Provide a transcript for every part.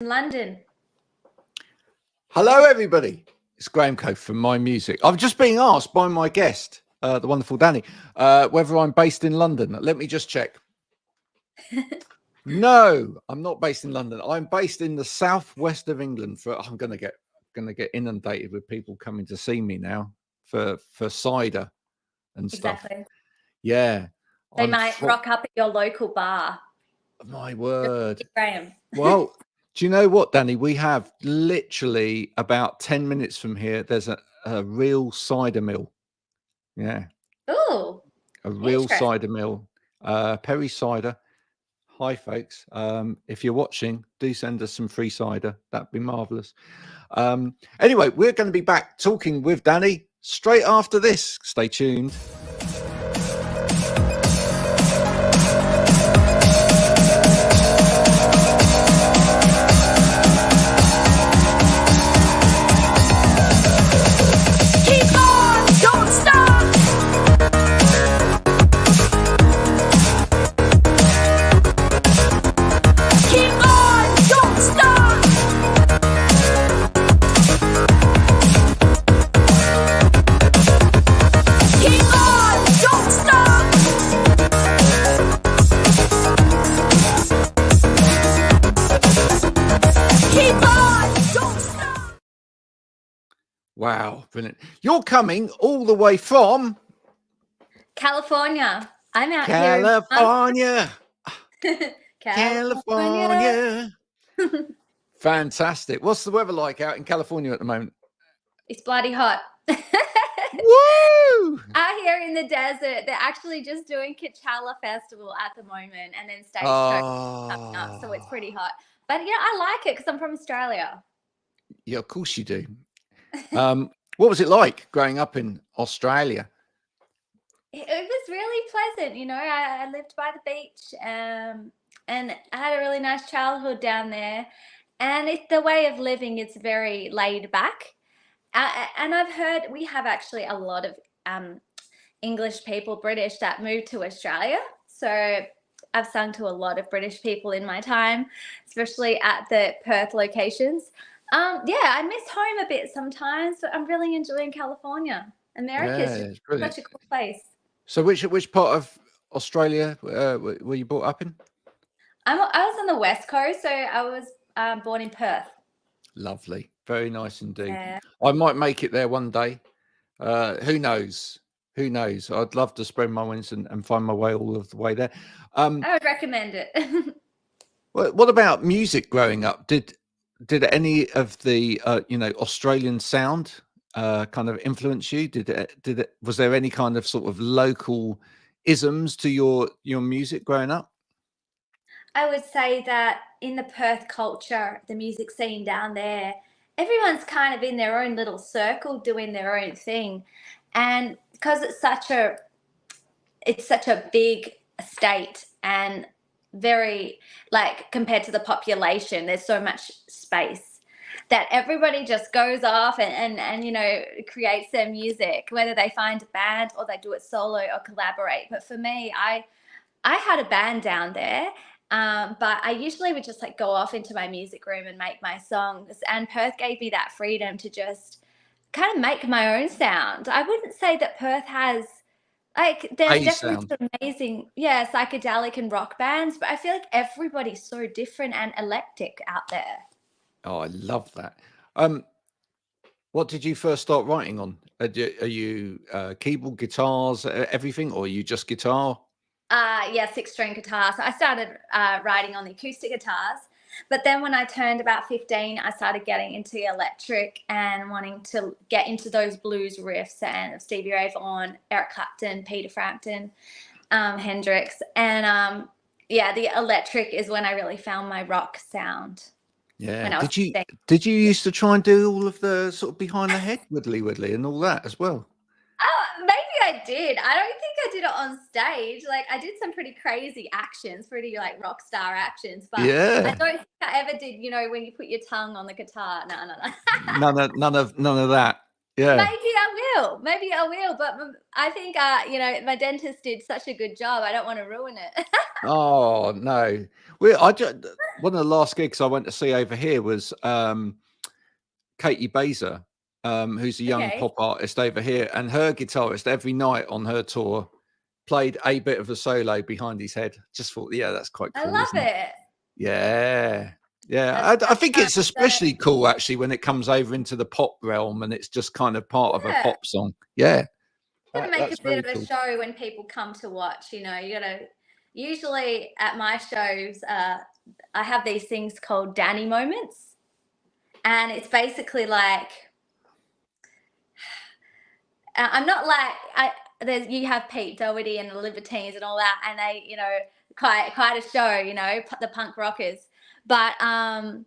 London. Hello, everybody. It's Graham Cove from My Music. I'm just being asked by my guest, the wonderful Danny, whether I'm based in London. Let me just check. No, I'm not based in London. I'm based in the southwest of England. I'm going to get inundated with people coming to see me now for cider and stuff. Exactly. Yeah, They might rock up at your local bar. My word, Graham. Well. Do you know what, Danny? We have literally about 10 minutes from here. There's a real cider mill. Yeah. Oh. A real cider mill. Perry Cider. Hi, folks. If you're watching, do send us some free cider. That'd be marvelous. Anyway, we're going to be back talking with Danny straight after this. Stay tuned. Wow, brilliant. You're coming all the way from California. I'm out California. California. Fantastic. What's the weather like out in California at the moment? It's bloody hot. Woo! Out here in the desert, they're actually just doing Coachella Festival at the moment, and then stage shows coming up, so it's pretty hot. But yeah, I like it because I'm from Australia. Yeah, of course you do. What was it like growing up in Australia? It was really pleasant. You know, I lived by the beach, and I had a really nice childhood down there. And the way of living is very laid back. And I've heard we have actually a lot of English people, British, that moved to Australia. So I've sung to a lot of British people in my time, especially at the Perth locations. Yeah, I miss home a bit sometimes, but I'm really enjoying California. America's such a cool place. So which part of Australia were you brought up in? I was on the West Coast, so I was born in Perth. Lovely. Very nice indeed. Yeah. I might make it there one day. Who knows? Who knows? I'd love to spread my wings and find my way all of the way there. I would recommend it. What about music growing up? Did any of the Australian sound kind of influence you? Was there any kind of sort of local isms to your music growing up? I would say that in the Perth culture, the music scene down there, everyone's kind of in their own little circle doing their own thing. And because it's such a big state and very, like, compared to the population, there's so much space that everybody just goes off and you know, creates their music, whether they find a band or they do it solo or collaborate. But for me, I had a band down there. But I usually would just like go off into my music room and make my songs, and Perth gave me that freedom to just kind of make my own sound. I wouldn't say that Perth has, like, there's definitely some amazing, psychedelic and rock bands, but I feel like everybody's so different and eclectic out there. Oh, I love that. What did you first start writing on? Are you keyboard, guitars, everything, or are you just guitar? 6-string guitar. So I started writing on the acoustic guitars, but then when I turned about 15, I started getting into electric and wanting to get into those blues riffs and Stevie, Vaughn, Eric Clapton, Peter Frampton, Hendrix, and the electric is when I really found my rock sound. Yeah. Did you used to try and do all of the sort of behind the head widdly and all that as well? Maybe I did. I don't think I did it on stage. Like, I did some pretty crazy actions, pretty like rock star actions, but I don't think I ever did, you know, when you put your tongue on the guitar. No. None of that. Yeah. Maybe I will. But I think, my dentist did such a good job. I don't want to ruin it. Oh, no. One of the last gigs I went to see over here was Katie Baser, who's a young pop artist over here, and her guitarist every night on her tour played a bit of a solo behind his head. Just thought, yeah, that's quite cool. I love isn't it. Yeah. Yeah. I think it's especially cool actually when it comes over into the pop realm and it's just kind of part of a pop song. Yeah. To make a bit of a show when people come to watch, you gotta, usually at my shows, I have these things called Danni moments. And it's basically like, I'm not like, you have Pete Doherty and the Libertines and all that, and they, quite a show, the punk rockers. But I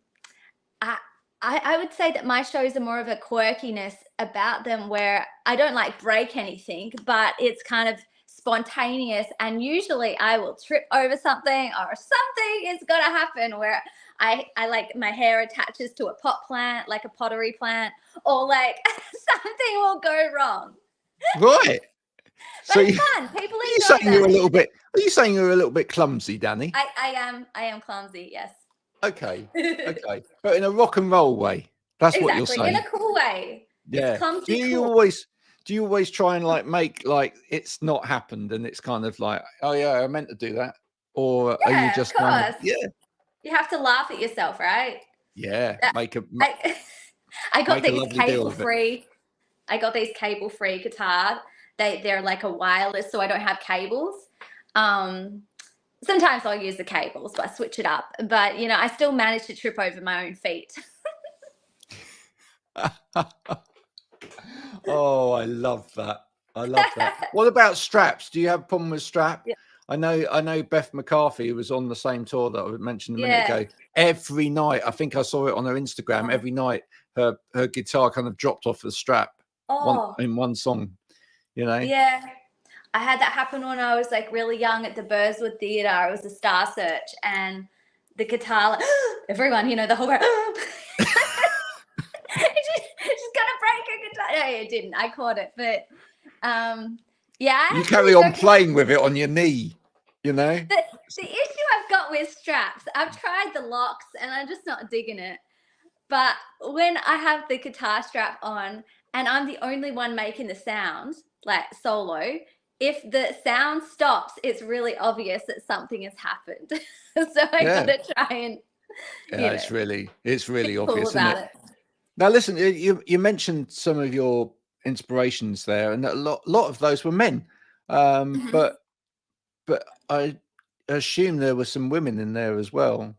would say that my shows are more of a quirkiness about them where I don't like break anything, but it's kind of spontaneous. And usually I will trip over something or something is going to happen where I like my hair attaches to a pot plant, like a pottery plant, or like something will go wrong. Right. But it's fun. People enjoy that. Are you saying you're a little bit clumsy, Danni? I am clumsy, yes. Okay. But in a rock and roll way. That's what you're saying. In a cool way. Yeah. It's clumsy, do you always try and like make like it's not happened and it's kind of like, oh yeah, I meant to do that? Or are you just kind of, you have to laugh at yourself, right? Yeah. I got these cable-free. I got these cable-free guitars. They're like a wireless, so I don't have cables. Sometimes I'll use the cables, but I switch it up. But I still manage to trip over my own feet. Oh, I love that. What about straps? Do you have a problem with strap? Yeah. I know Beth McCarthy, who was on the same tour that I mentioned a minute ago. Every night, I think I saw it on her Instagram. Every night, her guitar kind of dropped off the strap in one song. Yeah, I had that happen when I was like really young at the Burswood Theatre. It was a Star Search, and the guitar, everyone, the whole she's gonna break her guitar. No, it didn't. I caught it, but you carry on playing with it on your knee. The issue I've got with straps, I've tried the locks and I'm just not digging it. But when I have the guitar strap on and I'm the only one making the sound, like solo, if the sound stops, it's really obvious that something has happened. So I gotta try and it's really obvious, cool isn't it? Now listen, you mentioned some of your inspirations there, and a lot of those were men. But I assume there were some women in there as well.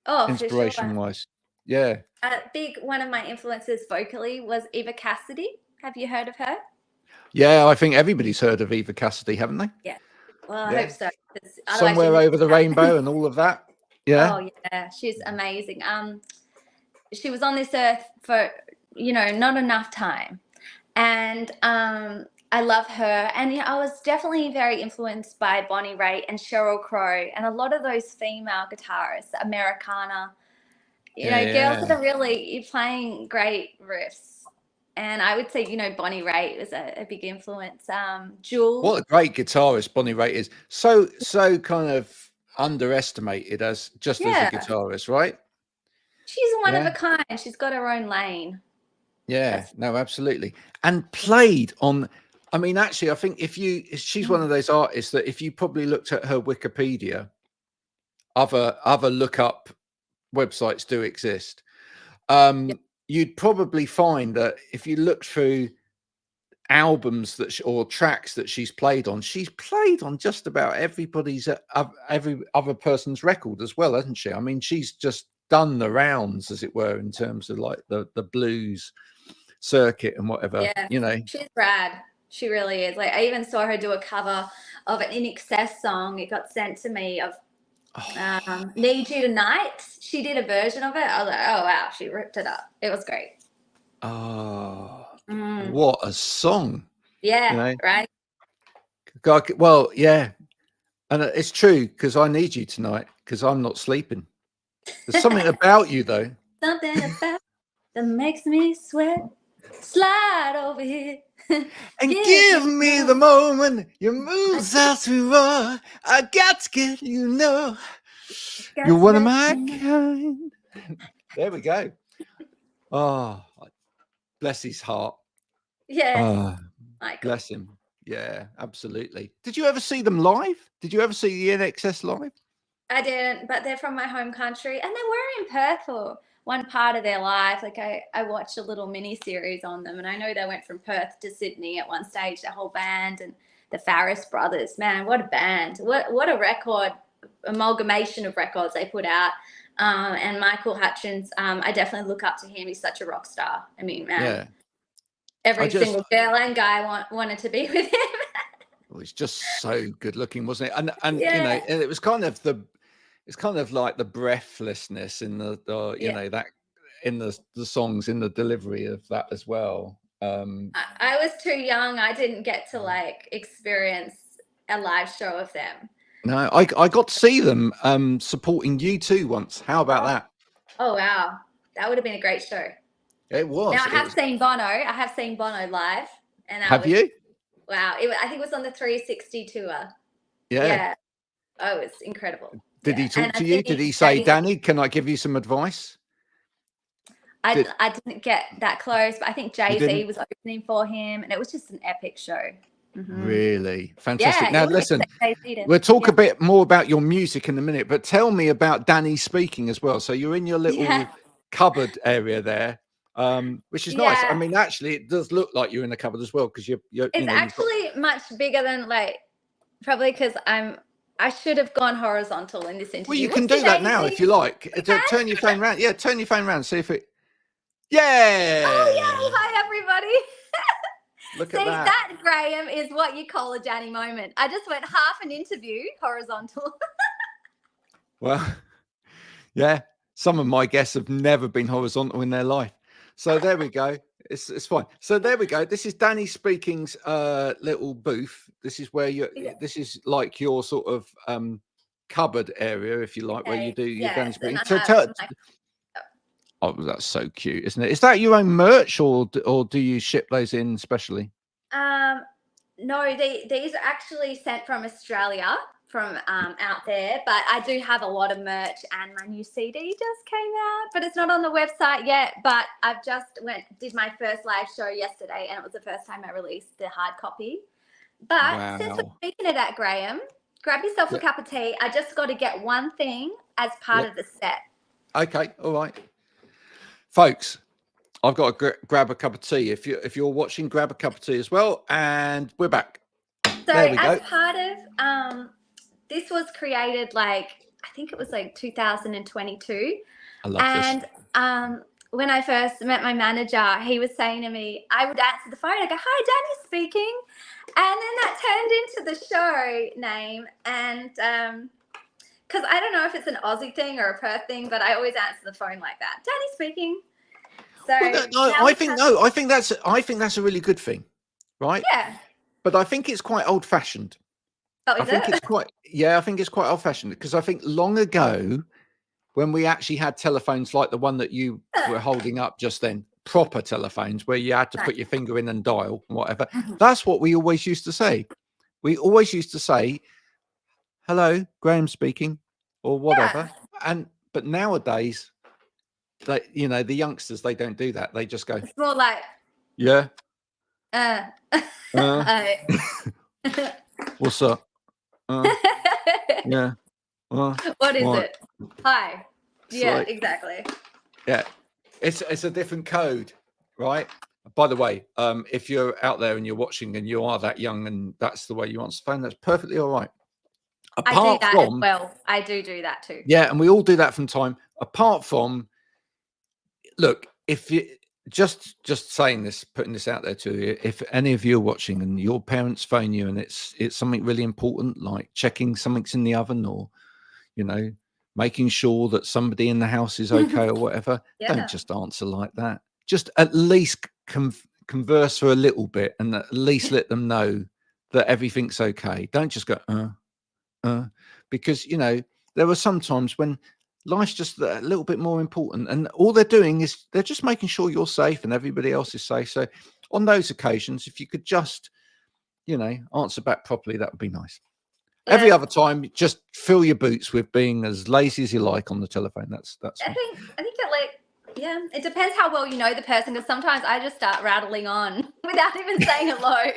Oh, inspiration wise. Yeah. One of my influences vocally was Eva Cassidy. Have you heard of her? Yeah, I think everybody's heard of Eva Cassidy, haven't they? Yeah. Well, I hope so. Somewhere Over the Rainbow and all of that. Yeah. Oh yeah, she's amazing. She was on this earth for not enough time, and I love her. And I was definitely very influenced by Bonnie Raitt and Sheryl Crow and a lot of those female guitarists, Americana. Girls that are really playing great riffs. And I would say, Bonnie Raitt was a big influence. Jules. What a great guitarist Bonnie Raitt is. So kind of underestimated as a guitarist, right? She's one of a kind. She's got her own lane. Yeah, no, absolutely. And played on, I mean, actually, I think she's one of those artists that if you probably looked at her Wikipedia, other lookup websites do exist. You'd probably find that if you look through albums or tracks that she's played on just about every other person's record as well, hasn't she? I mean, she's just done the rounds, as it were, in terms of like the blues circuit and whatever. Yeah, she's rad. She really is. Like, I even saw her do a cover of an In Excess song. It got sent to me of Need You Tonight. She did a version of it. I was like, oh wow, she ripped it up. It was great. Oh, what a song. Yeah, right. God, well, yeah. And it's true, because I need you tonight, because I'm not sleeping. There's something about you, though. Something about that makes me sweat. Slide over here. And give me the moment your moves out to roar. I got to get You're Just one of let my me know. kind. There we go. Oh, bless his heart. Yes, Oh, Michael. bless him. Yeah, absolutely. Did you ever see them live? Did you ever see the NXS live? I didn't, but they're from my home country, and they were in Perth for one part of their life. Like I watched a little mini series on them, and I know they went from Perth to Sydney at one stage, the whole band and the Farris brothers. Man, what a band! What a record amalgamation of records they put out. And Michael Hutchins, I definitely look up to him. He's such a rock star. I mean, man, Yeah. every single girl and guy wanted to be with him. Well, he's just so good looking, wasn't it? And you know, Yeah. and it was kind of it's kind of like the breathlessness in the you Yeah. know, that in the songs, in the delivery of that as well. I was too young. I didn't get to like experience a live show of them. No, I got to see them supporting U2 once. How about that? Oh wow, that would have been a great show. It was. Now I have seen Bono. I have seen Bono live, and that Have was, you? wow. I think it was on the 360 tour. Yeah. Yeah. Oh, it was incredible. Did he talk And to you? Did he say, Danny, can I give you some advice? I didn't get that close, but I think Jay-Z was opening for him, and it was just an epic show. Really fantastic. Yeah, Now listen, we'll talk a bit more about your music in a minute, but tell me about Danny speaking as well. So you're in your little cupboard area there, which is nice. I mean, actually, it does look like you're in a cupboard as well, because it's actually much bigger than, like, probably because I should have gone horizontal in this interview. Well, you can do that now if you like. Turn your phone around. Yeah, turn your phone around. See if it. Yeah. Oh yeah! Hi everybody. Look at that. That, Graham, is what you call a Danny moment. I just went half an interview horizontal. Well, yeah. Some of my guests have never been horizontal in their life. So there we go. It's fine. So there we go. This is Danny Speaking's little booth. This is where this is like your sort of cupboard area, if you like, where you do your Danny Speaking. Oh, that's so cute, isn't it? Is that your own merch, or do you ship those in specially? No, these are actually sent from Australia, from out there. But I do have a lot of merch, and my new CD just came out, but it's not on the website yet. But I've just did my first live show yesterday, and it was the first time I released the hard copy. But since we're speaking of that, Graham, grab yourself a cup of tea. I just got to get one thing as part of the set. Okay, all right. Folks, I've got to grab a cup of tea. If you're watching, grab a cup of tea as well, and we're back. So as part of this was created, like, I think it was like 2022. I love this. When I first met my manager, he was saying to me, I would answer the phone. I go, "Hi, Danny speaking," and then that turned into the show name. And because I don't know if it's an Aussie thing or a Perth thing, but I always answer the phone like that. Danny speaking. So I think that's a really good thing, right? Yeah. But I think it's quite old-fashioned. Oh, is it? I think it's quite old-fashioned, because I think long ago, when we actually had telephones like the one that you were holding up just then, proper telephones where you had to put your finger in and dial and whatever, that's what we always used to say. We always used to say, "Hello, Graham speaking," or whatever. But nowadays, the youngsters, they don't do that. They just go, it's more like, yeah. What's up? Yeah. What is it? Hi. Yeah, exactly. Yeah. It's a different code, right? By the way, if you're out there and you're watching and you are that young and that's the way you answer the phone, that's perfectly all right. I do that as well. I do that too. Yeah, and we all do that from time. Apart from, look, if you just saying this, putting this out there to you, if any of you are watching and your parents phone you and it's something really important, like checking something's in the oven, or making sure that somebody in the house is okay or whatever, don't just answer like that. Just at least converse for a little bit, and at least let them know that everything's okay. Don't just go because there are some times when life's just a little bit more important, and all they're doing is they're just making sure you're safe and everybody else is safe. So on those occasions, if you could just answer back properly, that would be nice. Every Yeah. other time, just fill your boots with being as lazy as you like on the telephone. That's I fine. think it like, yeah, it depends how well you know the person, because sometimes I just start rattling on without even saying hello.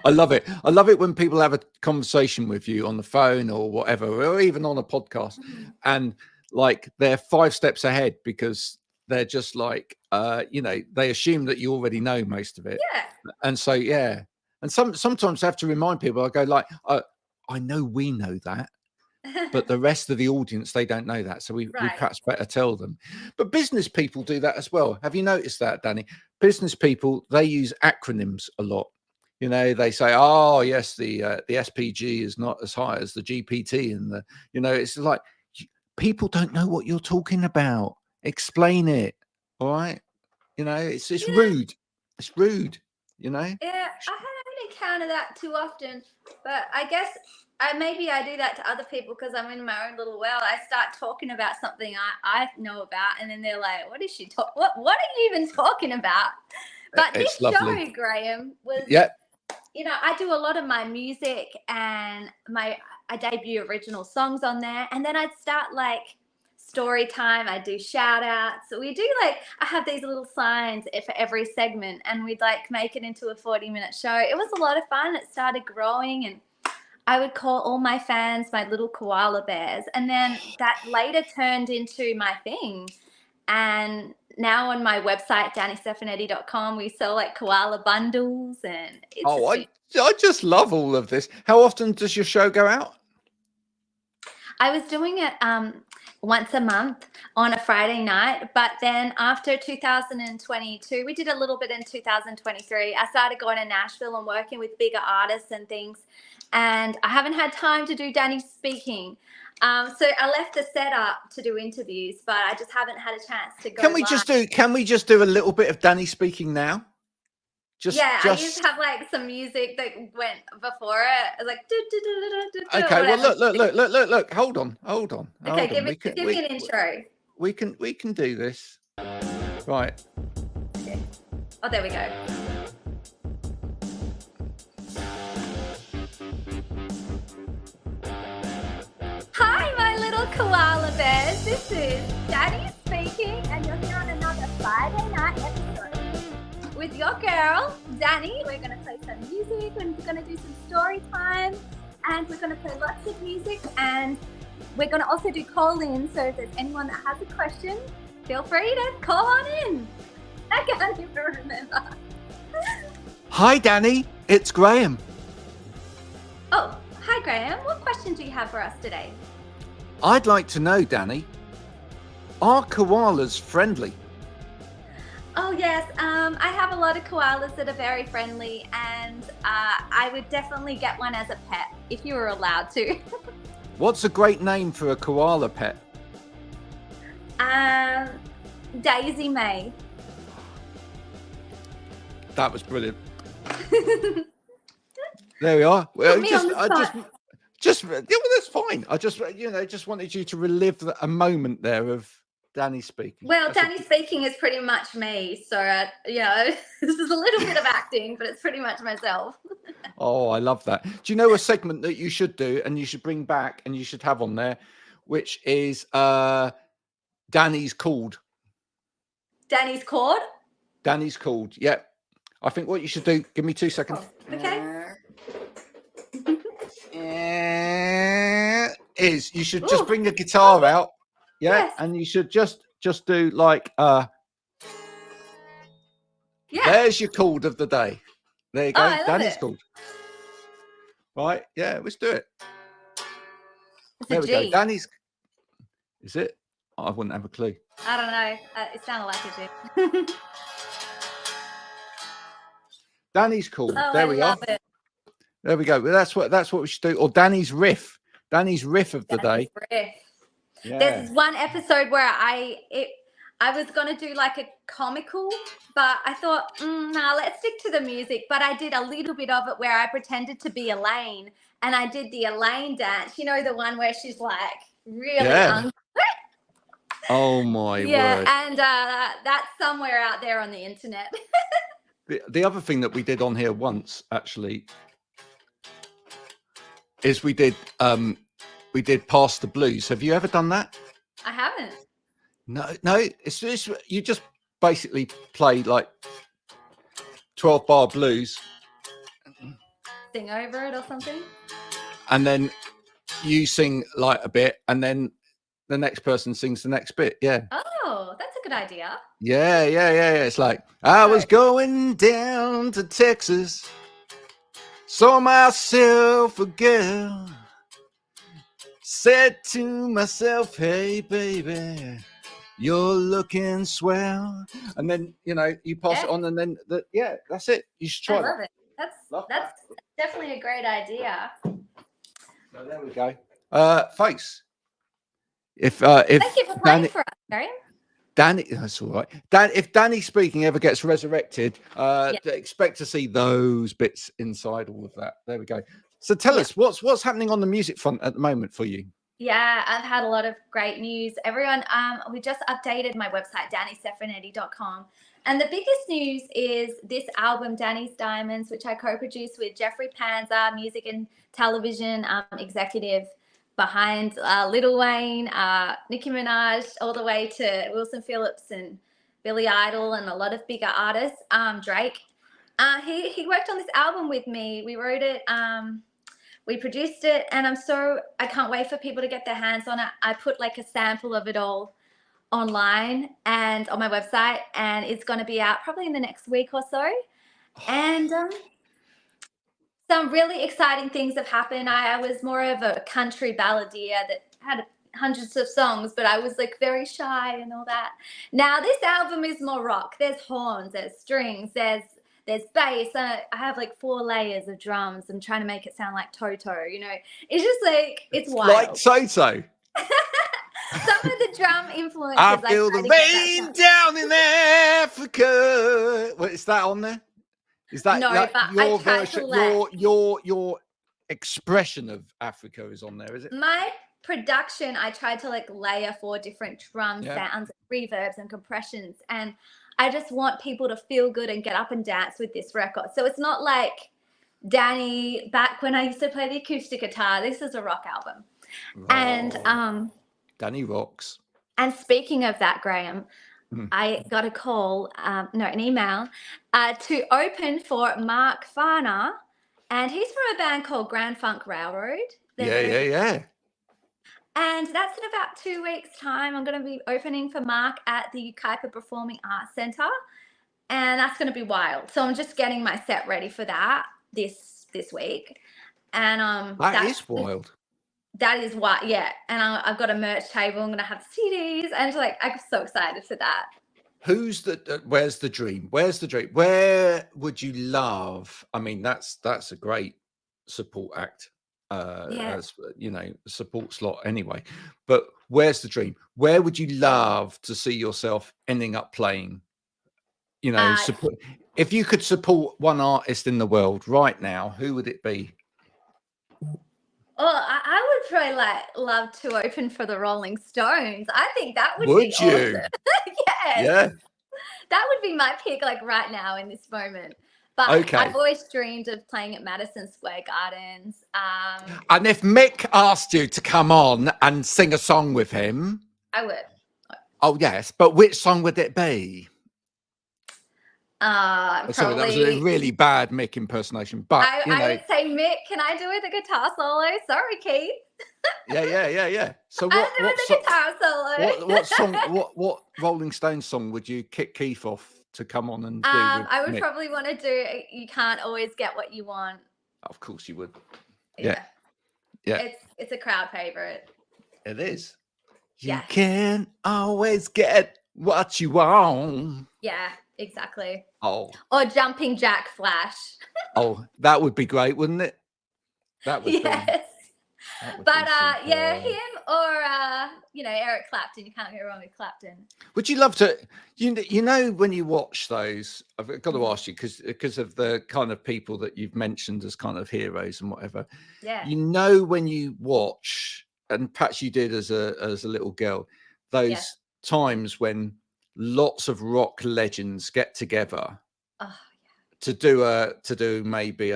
I love it. I love it when people have a conversation with you on the phone or whatever, or even on a podcast, and like they're 5 steps ahead because they're just like, they assume that you already know most of it. Yeah. And so, yeah. And sometimes I have to remind people, I go like, I know we know that, but the rest of the audience, they don't know that. So we Right. perhaps better tell them. But business people do that as well. Have you noticed that, Danny? Business people, they use acronyms a lot. They say, oh, yes, the SPG is not as high as the GPT. And it's like, people don't know what you're talking about. Explain it. All right. It's Yeah. rude. It's rude, Yeah, I haven't encountered that too often, but I guess maybe I do that to other people because I'm in my own little world. I start talking about something I know about, and then they're like, "What is she talking? What are you even talking about?" But It's this lovely. show, Graham, was, Yeah. I do a lot of my music, and I debut original songs on there, and then I'd start like story time. I do shout outs. So we do like, I have these little signs for every segment, and we'd like make it into a 40-minute show. It was a lot of fun. It started growing, and I would call all my fans my little koala bears. And then that later turned into my thing. And now on my website, DanniStefanetti.com, we sell like koala bundles, and it's Oh, just I just love all of this. How often does your show go out? I was doing it once a month on a Friday night, but then after 2022, we did a little bit in 2023. I started going to Nashville and working with bigger artists and things, and I haven't had time to do Danny speaking. So I left the setup to do interviews, but I just haven't had a chance to go. Can we just do a little bit of Danny speaking now? I used to have like some music that went before it, like Okay. Well, whatever. look. Hold on. Okay, give me an intro. We can do this. Right. Okay. Oh, there we go. Hi, my little koala bears. This is Danny speaking, and you're here on another Friday night episode with your girl, Danny. We're going to play some music, and we're going to do some story time, and we're going to play lots of music, and we're going to also do call-in. So if there's anyone that has a question, feel free to call on in. I can't even remember. Hi, Danny. It's Graham. Oh, hi, Graham. What question do you have for us today? I'd like to know, Danny, are koalas friendly? Oh, yes. I have a lot of koalas that are very friendly, and I would definitely get one as a pet if you were allowed to. What's a great name for a koala pet? Daisy May. That was brilliant. There we are. Well, Put me on the spot. that's fine. I just wanted you to relive a moment there of Danny speaking. Well, Danny speaking is pretty much me. So, this is a little bit of acting, but it's pretty much myself. Oh, I love that. Do you know a segment that you should do and you should bring back and you should have on there, which is Danny's Called. Danny's Called? Danny's Called. Yeah. I think what you should do, give me 2 seconds. Oh, okay. Is you should just bring the guitar out. Yeah. Yes. And you should just do like Yeah. There's your called of the day. There you go. Oh, I love Danny's it. Called. Right. Yeah, let's do it. It's There a we G. go. Danny's. Is it? I wouldn't have a clue. I don't know. It sounded like a G. Danny's Called. Oh, There I we love are. it. There we go. Well, that's what we should do. Or Danny's Riff. Danny's Riff of the day. Riff. Yeah. There's one episode where I was gonna do like a comical, but I thought, nah, let's stick to the music. But I did a little bit of it where I pretended to be Elaine, and I did the Elaine dance. You know, the one where she's like really Yeah. Oh my word. and that's somewhere out there on the internet. The other thing that we did on here once, actually, is we did Pass the Blues. Have you ever done that? I haven't. No. It's you just basically play like 12-bar blues, Sing over it or something. and then you sing like a bit, and then the next person sings the next bit. Yeah. Oh, that's a good idea. Yeah. It's like, I was going down to Texas, saw myself a girl, said to myself, hey baby, you're looking swell. And then, you pass it on, and then that's it. You should try I that. love it. That's definitely a great idea. So there we go. Face. If Thank you for playing for us, Graham. Danny, that's all right. If Danny Speaking ever gets resurrected, expect to see those bits inside all of that. There we go. So tell us, what's happening on the music front at the moment for you? Yeah, I've had a lot of great news. Everyone, we just updated my website, DanniStefanetti.com. And the biggest news is this album, Danny's Diamonds, which I co-produced with Jeffrey Panzer, music and television executive behind Lil Wayne, Nicki Minaj, all the way to Wilson Phillips and Billy Idol and a lot of bigger artists, Drake. He worked on this album with me. We wrote it, we produced it, and I can't wait for people to get their hands on it. I put like a sample of it all online and on my website, and it's going to be out probably in the next week or so. And some really exciting things have happened. I was more of a country balladeer that had hundreds of songs, but I was like very shy and all that. Now this album is more rock. There's horns, there's strings, there's bass. I have like 4 layers of drums. I'm trying to make it sound like Toto, It's just like, it's wild. Like Toto. Some of the drum influences. I feel the rain down in Africa. What is that on there? Is that your version? Your expression of Africa is on there, is it? My production, I tried to like layer 4 different drum sounds, reverbs and compressions, and I just want people to feel good and get up and dance with this record. So it's not like Danny back when I used to play the acoustic guitar. This is a rock album. And Danny rocks. And speaking of that, Graham, I got a call, an email to open for Mark Farner, and he's from a band called Grand Funk Railroad. Yeah. And that's in about 2 weeks' time. I'm going to be opening for Mark at the Kuiper Performing Arts Centre, and that's going to be wild. So I'm just getting my set ready for that this week. And that is wild. That is what, yeah. And I've got a merch table. I'm going to have CDs, and I'm so excited for that. Where's the dream? Where's the dream? Where would you love? I mean, that's a great support act. As support slot anyway, but where's the dream? Where would you love to see yourself ending up playing? Support, if you could support one artist in the world right now, who would it be? Oh, I would probably love to open for the Rolling Stones. I think that would be you? Awesome. Yes. Yeah, that would be my pick, like right now in this moment. But I've always dreamed of playing at Madison Square Gardens. And if Mick asked you to come on and sing a song with him, I would. Oh yes, but which song would it be? Probably. Sorry, that was a really bad Mick impersonation. But I would say, Mick, can I do the guitar solo? Sorry, Keith. Yeah. So I'll do the guitar solo. What song? What Rolling Stones song would you kick Keith off to come on and do? I would Mick? probably want to do "You Can't Always Get What You Want." Of course you would. Yeah. Yeah. It's a crowd favorite. It is. You can't always get what you want. Yeah, exactly. Oh. Or Jumping Jack Flash. Oh, that would be great, wouldn't it? That would be. But him or Eric Clapton. You can't go wrong with Clapton. Would you love to? When you watch those, I've got to ask you because of the kind of people that you've mentioned as kind of heroes and whatever. Yeah. When you watch, and perhaps you did as a little girl, those times when lots of rock legends get together to do maybe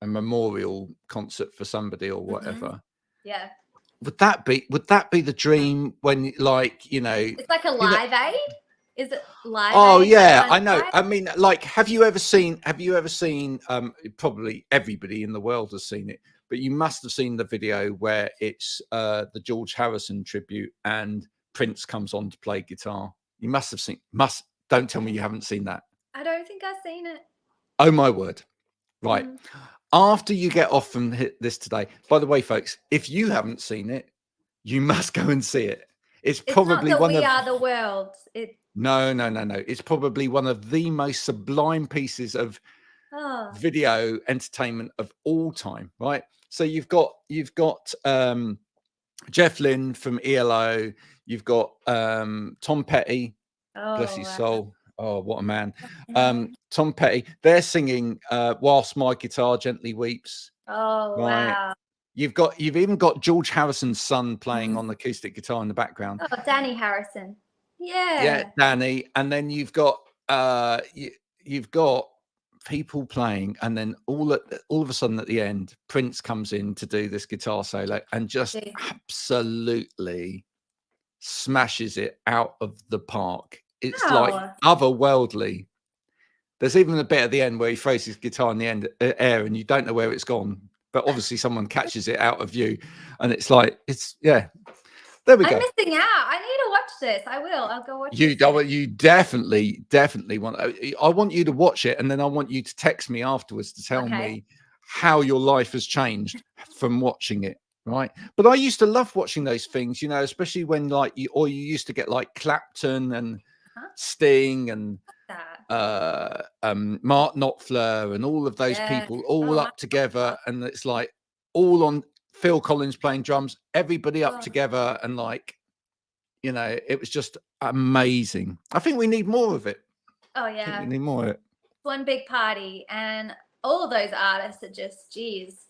memorial concert for somebody or whatever. Yeah. Would that be the dream when, like, you know, It's like a Live Aid. Is it Live oh Aid? yeah, I know. I mean, like, have you ever seen probably everybody in the world has seen it, but you must have seen the video where it's the George Harrison tribute and Prince comes on to play guitar. You must have seen, don't tell me you haven't seen that. I don't think I've seen it. Oh my word. Right. After you get off from this today, by the way, folks, if you haven't seen it, you must go and see it. It's probably not that one We of Are the World. no. It's probably one of the most sublime pieces of video entertainment of all time, right? So you've got Jeff Lynne from ELO, you've got Tom Petty, bless his soul. Oh, what a man. Tom Petty, they're singing Whilst My Guitar Gently Weeps. Oh, right? wow. You've even got George Harrison's son playing on the acoustic guitar in the background. Oh, Danny Harrison. Yeah, Danny. And then you've got people playing, and then all of a sudden at the end, Prince comes in to do this guitar solo and just absolutely smashes it out of the park. It's like otherworldly. There's even a bit at the end where he throws his guitar in the air and you don't know where it's gone, but obviously someone catches it out of view, and it's like, there we go. I'm missing out. I need to watch this. I will. I'll go watch it. You definitely want. I want you to watch it, and then I want you to text me afterwards to tell me how your life has changed from watching it. Right. But I used to love watching those things, you know, especially when you used to get like Clapton and Sting and Mark Knopfler and all of those people all up together, and it's like all on Phil Collins playing drums, everybody up together, and like, you know, it was just amazing. I think we need more of it. Oh yeah, we need more of it. One big party, and all of those artists are just, geez,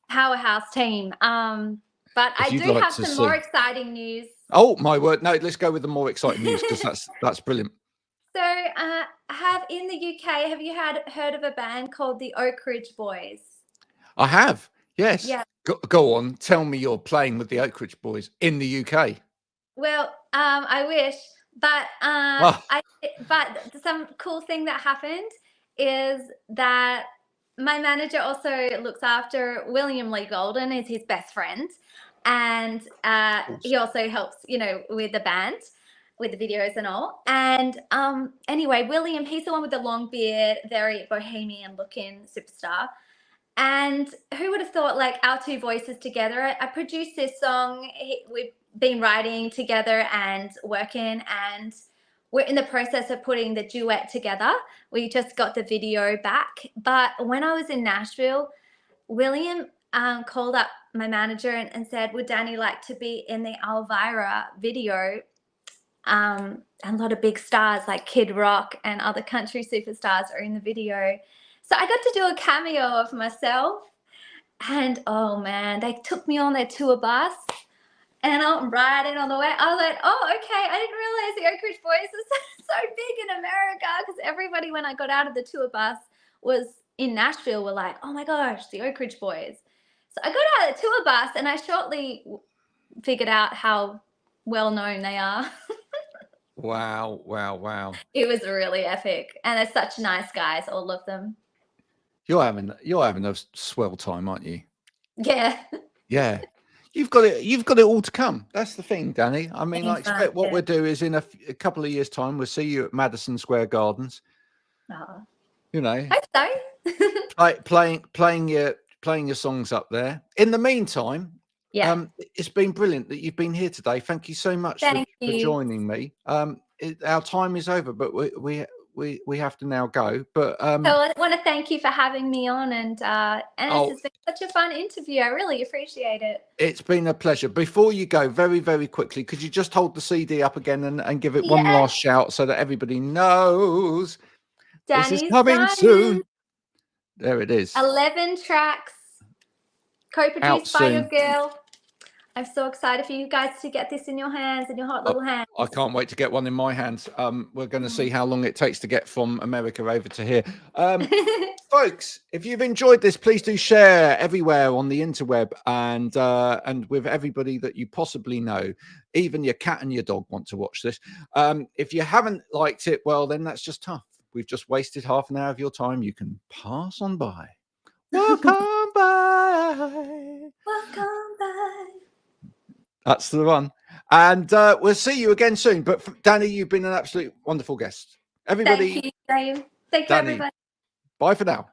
powerhouse team. But I do have some more exciting news. Oh my word! No, let's go with the more exciting news, because that's brilliant. So, in the UK, have you heard of a band called the Oak Ridge Boys? I have. Yes. Yeah. Go on. Tell me you're playing with the Oak Ridge Boys in the UK. Well, I wish, but but some cool thing that happened is that my manager also looks after William Lee Golden, is his best friend, and he also helps, you know, with the band, with the videos and all. And anyway, William, he's the one with the long beard, very bohemian looking superstar. And who would have thought, like, our two voices together? I produced this song. We've been writing together and working, and we're in the process of putting the duet together. We just got the video back. But when I was in Nashville, William called up my manager and said, would Danny like to be in the Elvira video? And a lot of big stars like Kid Rock and other country superstars are in the video. So I got to do a cameo of myself, and oh man, they took me on their tour bus, and I'm riding on the way. I was like, oh, okay, I didn't realize the Oak Ridge Boys is so big in America, because everybody, when I got out of the tour bus, was in Nashville, were like, oh my gosh, the Oak Ridge Boys. So I got out of the tour bus, and I shortly figured out how well known they are. Wow. It was really epic, and they're such nice guys, all of them. You're having a swell time, aren't you? Yeah. You've got it all to come. That's the thing, Danny. I mean, I expect what we'll do is in a couple of years' time, we'll see you at Madison Square Gardens. You know, hope so. playing your songs up there. In the meantime, it's been brilliant that you've been here today. Thank you so much for joining me. Our time is over, but we have to now go. But so I want to thank you for having me on, and this has been such a fun interview. I really appreciate it. It's been a pleasure. Before you go, very, very quickly, could you just hold the CD up again and give it one last shout so that everybody knows this is coming soon? There it is. 11 tracks, co-produced by your girl. I'm so excited for you guys to get this in your hands, in your hot little hands. I can't wait to get one in my hands. We're going to see how long it takes to get from America over to here. Folks, if you've enjoyed this, please do share everywhere on the interweb and with everybody that you possibly know. Even your cat and your dog want to watch this. If you haven't liked it, well, then that's just tough. We've just wasted half an hour of your time. You can pass on by. Welcome by. Welcome by. That's the one. And we'll see you again soon. But Danni, you've been an absolute wonderful guest. Everybody. Thank you, Dave. Thank you, Danni, everybody. bye for now.